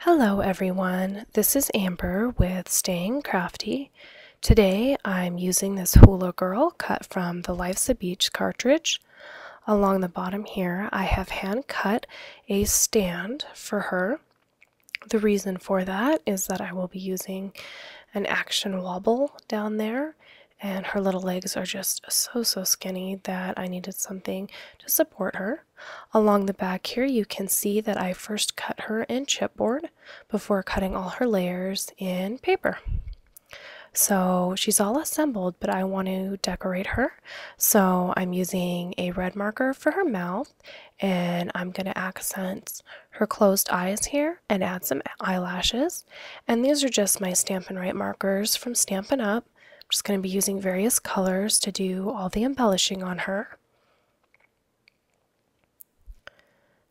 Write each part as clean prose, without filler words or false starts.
Hello everyone, this is Amber with Staying Crafty. Today I'm using this Hula Girl cut from the Life's a Beach cartridge. Along the bottom here I have hand cut a stand for her. The reason for that is that I will be using an action wobble down there, and her little legs are just so skinny that I needed something to support her. Along the back here you can see that I first cut her in chipboard before cutting all her layers in paper. So she's all assembled, but I want to decorate her. So I'm using a red marker for her mouth, and I'm going to accent her closed eyes here and add some eyelashes. And these are just my Stampin' Write markers from Stampin' Up. I'm just going to be using various colors to do all the embellishing on her.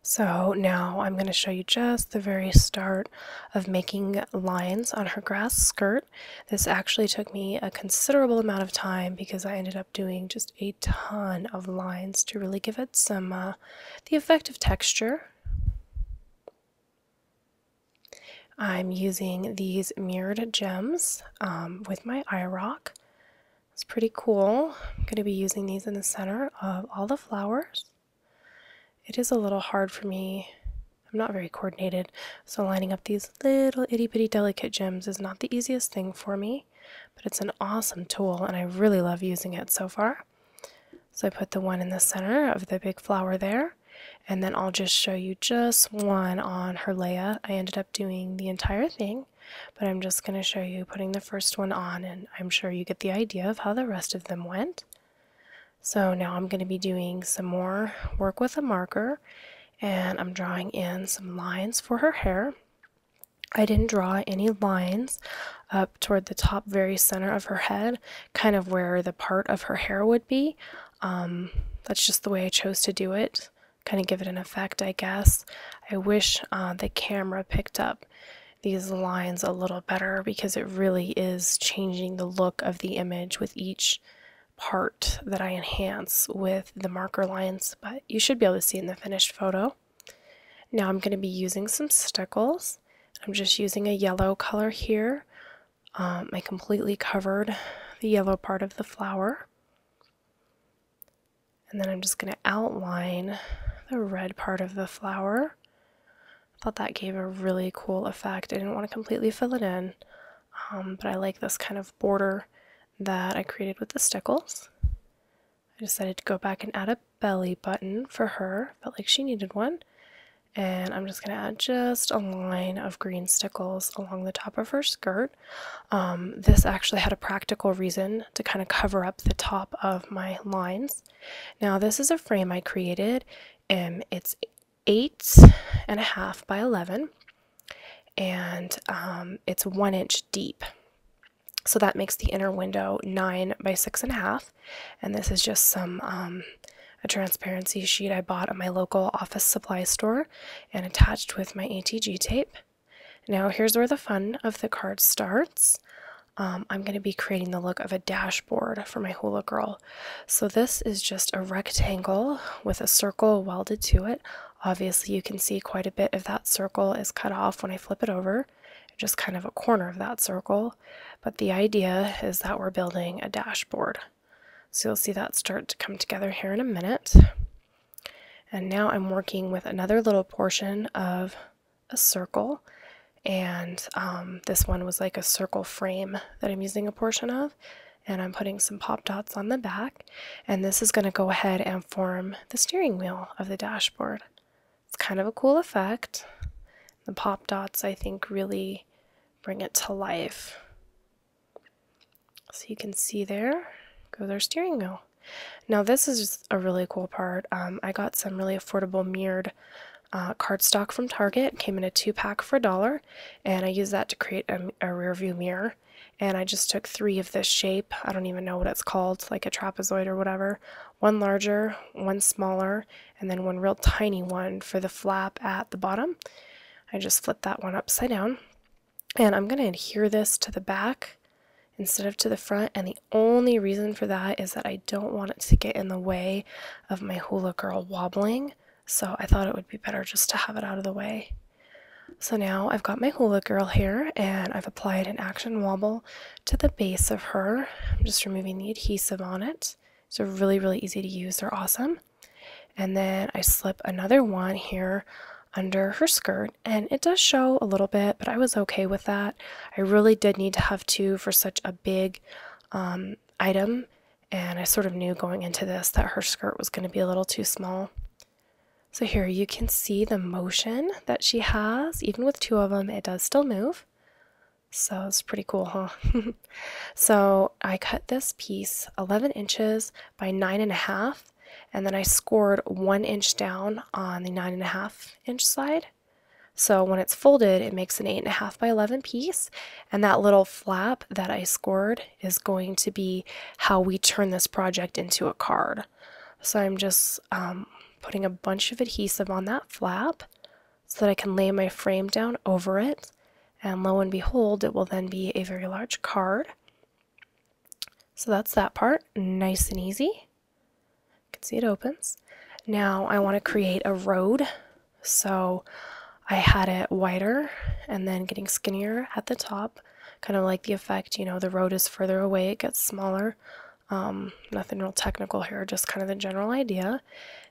So now I'm going to show you just the very start of making lines on her grass skirt. This actually took me a considerable amount of time because I ended up doing just a ton of lines to really give it some the effect of texture. I'm using these mirrored gems with my eye rock. It's pretty cool. I'm going to be using these in the center of all the flowers. It is a little hard for me. I'm not very coordinated, so lining up these little itty-bitty delicate gems is not the easiest thing for me, but it's an awesome tool and I really love using it so far. So I put the one in the center of the big flower there, and then I'll just show you just one on her Leia. I ended up doing the entire thing, but I'm just going to show you putting the first one on, and I'm sure you get the idea of how the rest of them went. So now I'm going to be doing some more work with a marker, and I'm drawing in some lines for her hair. I didn't draw any lines up toward the top very center of her head, kind of where the part of her hair would be. That's just the way I chose to do it, kind of give it an effect, I guess. I wish the camera picked up these lines a little better because it really is changing the look of the image with each part that I enhance with the marker lines, but you should be able to see in the finished photo. Now I'm going to be using some stickles. I'm just using a yellow color here. I completely covered the yellow part of the flower, and then I'm just going to outline the red part of the flower. I thought that gave a really cool effect. I didn't want to completely fill it in, but I like this kind of border that I created with the stickles. I decided to go back and add a belly button for her. Felt like she needed one. And I'm just going to add just a line of green stickles along the top of her skirt. This actually had a practical reason to kind of cover up the top of my lines. Now this is a frame I created, and it's 8.5 by 11, and it's 1 inch deep. So that makes the inner window 9 by 6.5, and this is just some a transparency sheet I bought at my local office supply store and attached with my ATG tape. Now here's where the fun of the card starts. I'm going to be creating the look of a dashboard for my Hula Girl. So this is just a rectangle with a circle welded to it. Obviously you can see quite a bit of that circle is cut off when I flip it over. Just kind of a corner of that circle, but the idea is that we're building a dashboard. So you'll see that start to come together here in a minute. And now I'm working with another little portion of a circle, and this one was like a circle frame that I'm using a portion of, and I'm putting some pop dots on the back, and this is going to go ahead and form the steering wheel of the dashboard. It's kind of a cool effect. The pop dots, I think, really bring it to life. So you can see there goes our steering wheel. Now this is just a really cool part. I got some really affordable mirrored cardstock from Target. It came in a 2-pack for $1, and I used that to create a rear view mirror. And I just took 3 of this shape. I don't even know what it's called, like a trapezoid or whatever. 1 larger, 1 smaller, and then 1 real tiny one for the flap at the bottom. I just flipped that one upside down, and I'm going to adhere this to the back instead of to the front, and the only reason for that is that I don't want it to get in the way of my Hula Girl wobbling, so I thought it would be better just to have it out of the way. So now I've got my Hula girl here, and I've applied an action wobble to the base of her. I'm just removing the adhesive on it. These are really, really easy to use. They're awesome. And then I slip another one here under her skirt, and it does show a little bit, but I was okay with that. I really did need to have two for such a big item, and I sort of knew going into this that her skirt was going to be a little too small. So here you can see the motion that she has. Even with two of them, it does still move. So it's pretty cool, huh? So I cut this piece 11 inches by 9.5, and then I scored 1 inch down on the 9.5 inch side. So when it's folded, it makes an 8.5 by 11 piece, and that little flap that I scored is going to be how we turn this project into a card. So I'm just putting a bunch of adhesive on that flap so that I can lay my frame down over it, and lo and behold, it will then be a very large card. So that's that part, nice and easy. You can see it opens. Now I want to create a road, so I had it wider and then getting skinnier at the top, kind of like the effect, you know, the road is further away, it gets smaller. Nothing real technical here, just kind of the general idea.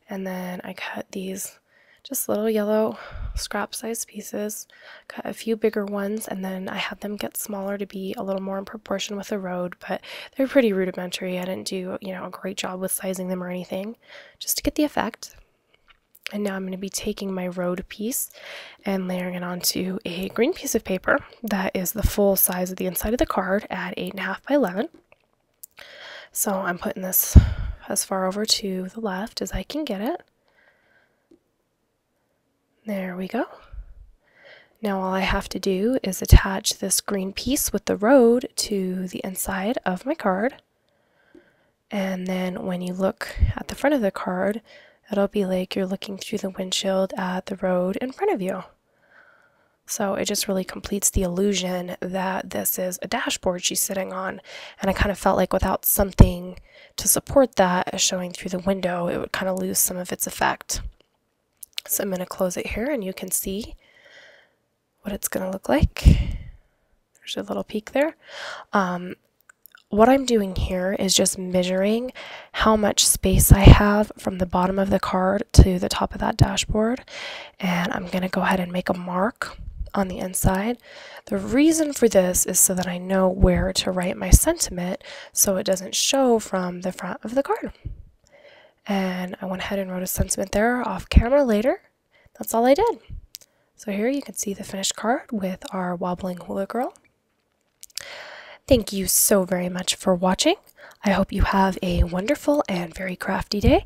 And then I cut these just little yellow scrap size pieces, cut a few bigger ones, and then I had them get smaller to be a little more in proportion with the road, but they're pretty rudimentary. I didn't do, you know, a great job with sizing them or anything, just to get the effect. And now I'm going to be taking my road piece and layering it onto a green piece of paper that is the full size of the inside of the card at 8.5 by 11. So I'm putting this as far over to the left as I can get it. There we go. Now all I have to do is attach this green piece with the road to the inside of my card. And then when you look at the front of the card, it'll be like you're looking through the windshield at the road in front of you. So it just really completes the illusion that this is a dashboard she's sitting on. And I kind of felt like without something to support that showing through the window, it would kind of lose some of its effect. So I'm going to close it here and you can see what it's going to look like. There's a little peek there. What I'm doing here is just measuring how much space I have from the bottom of the card to the top of that dashboard. And I'm going to go ahead and make a mark on the inside. The reason for this is so that I know where to write my sentiment so it doesn't show from the front of the card. And I went ahead and wrote a sentiment there off camera later. That's all I did. So here you can see the finished card with our wobbling hula girl. Thank you so very much for watching. I hope you have a wonderful and very crafty day.